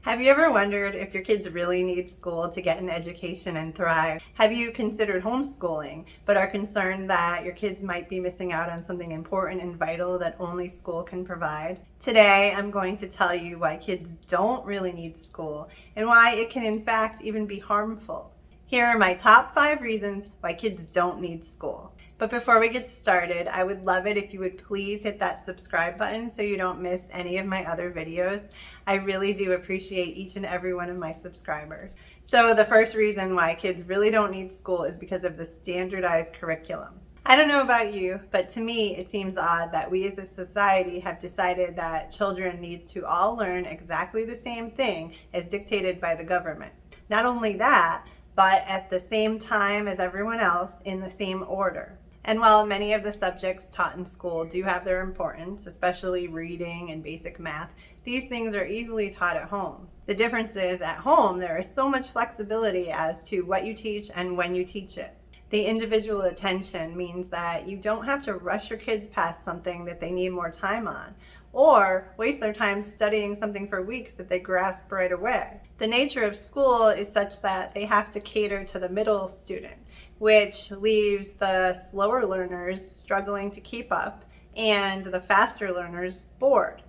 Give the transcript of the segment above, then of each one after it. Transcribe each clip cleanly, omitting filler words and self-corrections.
Have you ever wondered if your kids really need school to get an education and thrive? Have you considered homeschooling, but are concerned that your kids might be missing out on something important and vital that only school can provide? Today, I'm going to tell you why kids don't really need school and why it can in fact even be harmful. Here are my top 5 reasons why kids don't need school. But before we get started, I would love it if you would please hit that subscribe button so you don't miss any of my other videos. I really do appreciate each and every one of my subscribers. So the first reason why kids really don't need school is because of the standardized curriculum. I don't know about you, but to me it seems odd that we as a society have decided that children need to all learn exactly the same thing as dictated by the government. Not only that, but at the same time as everyone else in the same order. And while many of the subjects taught in school do have their importance, especially reading and basic math, these things are easily taught at home. The difference is at home there is so much flexibility as to what you teach and when you teach it. The individual attention means that you don't have to rush your kids past something that they need more time on, or waste their time studying something for weeks that they grasp right away. The nature of school is such that they have to cater to the middle student, which leaves the slower learners struggling to keep up and the faster learners bored.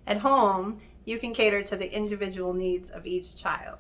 At home, you can cater to the individual needs of each child.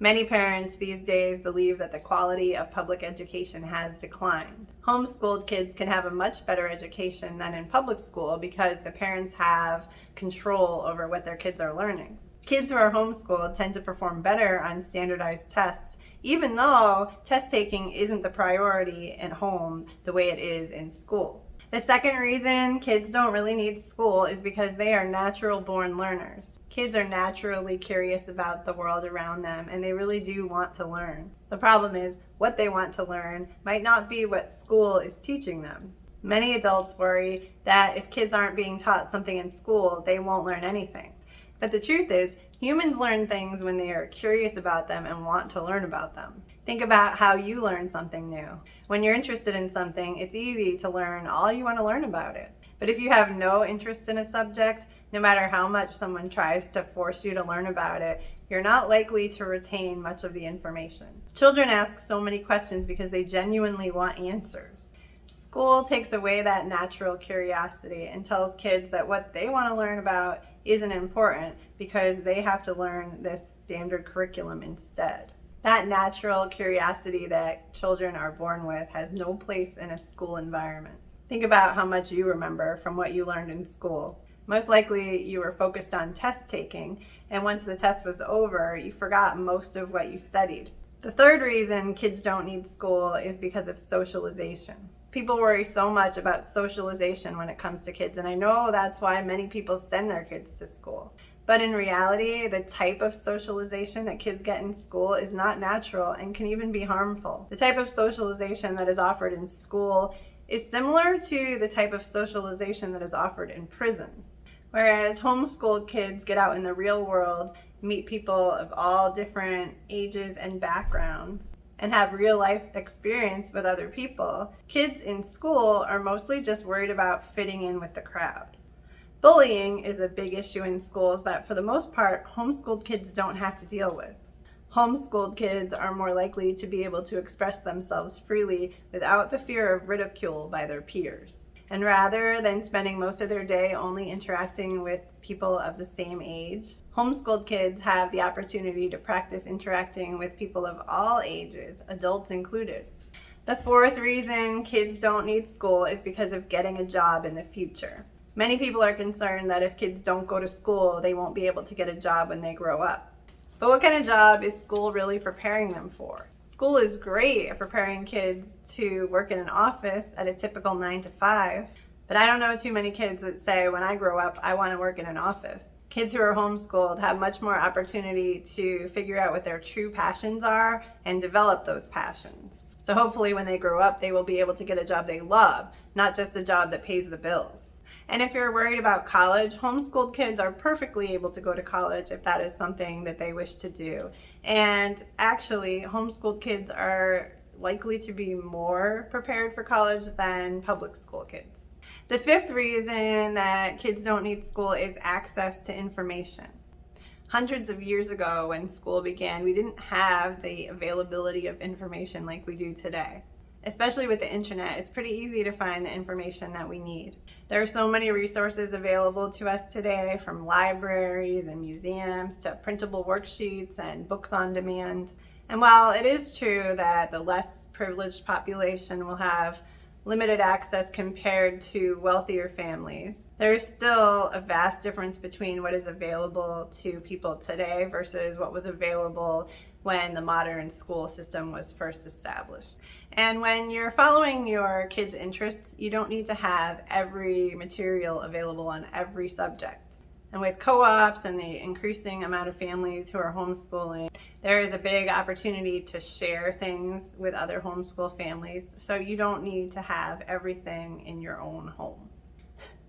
Many parents these days believe that the quality of public education has declined. Homeschooled kids can have a much better education than in public school because the parents have control over what their kids are learning. Kids who are homeschooled tend to perform better on standardized tests, even though test taking isn't the priority at home the way it is in school. The second reason kids don't really need school is because they are natural born learners. Kids are naturally curious about the world around them and they really do want to learn. The problem is what they want to learn might not be what school is teaching them. Many adults worry that if kids aren't being taught something in school, they won't learn anything. But the truth is, humans learn things when they are curious about them and want to learn about them. Think about how you learn something new. When you're interested in something, it's easy to learn all you want to learn about it. But if you have no interest in a subject, no matter how much someone tries to force you to learn about it, you're not likely to retain much of the information. Children ask so many questions because they genuinely want answers. School takes away that natural curiosity and tells kids that what they want to learn about isn't important because they have to learn this standard curriculum instead. That natural curiosity that children are born with has no place in a school environment. Think about how much you remember from what you learned in school. Most likely you were focused on test taking, and once the test was over, you forgot most of what you studied. The third reason kids don't need school is because of socialization. People worry so much about socialization when it comes to kids, and I know that's why many people send their kids to school. But in reality, the type of socialization that kids get in school is not natural and can even be harmful. The type of socialization that is offered in school is similar to the type of socialization that is offered in prison. Whereas homeschooled kids get out in the real world, meet people of all different ages and backgrounds, and have real life experience with other people, kids in school are mostly just worried about fitting in with the crowd. Bullying is a big issue in schools that for the most part homeschooled kids don't have to deal with. Homeschooled kids are more likely to be able to express themselves freely without the fear of ridicule by their peers. And rather than spending most of their day only interacting with people of the same age, homeschooled kids have the opportunity to practice interacting with people of all ages, adults included. The fourth reason kids don't need school is because of getting a job in the future. Many people are concerned that if kids don't go to school, they won't be able to get a job when they grow up. But what kind of job is school really preparing them for? School is great at preparing kids to work in an office at a typical 9 to 5, but I don't know too many kids that say, when I grow up, I want to work in an office. Kids who are homeschooled have much more opportunity to figure out what their true passions are and develop those passions. So hopefully when they grow up, they will be able to get a job they love, not just a job that pays the bills. And if you're worried about college, homeschooled kids are perfectly able to go to college if that is something that they wish to do. And actually, homeschooled kids are likely to be more prepared for college than public school kids. The fifth reason that kids don't need school is access to information. Hundreds of years ago when school began, we didn't have the availability of information like we do today. Especially with the internet, it's pretty easy to find the information that we need. There are so many resources available to us today, from libraries and museums to printable worksheets and books on demand. And while it is true that the less privileged population will have limited access compared to wealthier families, there is still a vast difference between what is available to people today versus what was available when the modern school system was first established. And when you're following your kids' interests, you don't need to have every material available on every subject. And with co-ops and the increasing amount of families who are homeschooling, there is a big opportunity to share things with other homeschool families, so you don't need to have everything in your own home.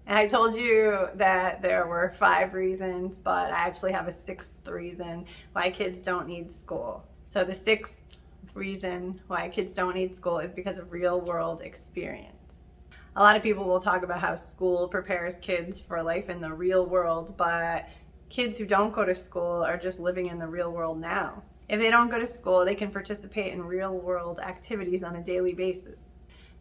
And I told you that there were 5 reasons, but I actually have a 6th reason why kids don't need school. So the 6th reason why kids don't need school is because of real-world experience. A lot of people will talk about how school prepares kids for life in the real world, but kids who don't go to school are just living in the real world now. If they don't go to school, they can participate in real-world activities on a daily basis.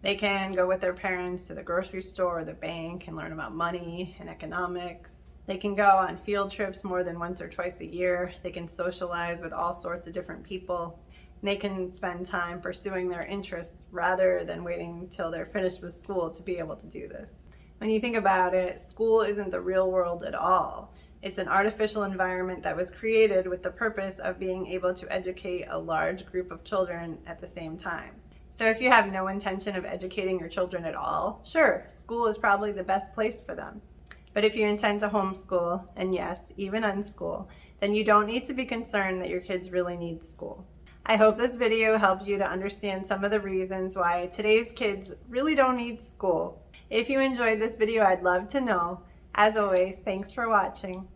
They can go with their parents to the grocery store or the bank and learn about money and economics. They can go on field trips more than once or twice a year. They can socialize with all sorts of different people. They can spend time pursuing their interests rather than waiting till they're finished with school to be able to do this. When you think about it, school isn't the real world at all. It's an artificial environment that was created with the purpose of being able to educate a large group of children at the same time. So if you have no intention of educating your children at all, sure, school is probably the best place for them. But if you intend to homeschool, and yes, even unschool, then you don't need to be concerned that your kids really need school. I hope this video helped you to understand some of the reasons why today's kids really don't need school. If you enjoyed this video, I'd love to know. As always, thanks for watching.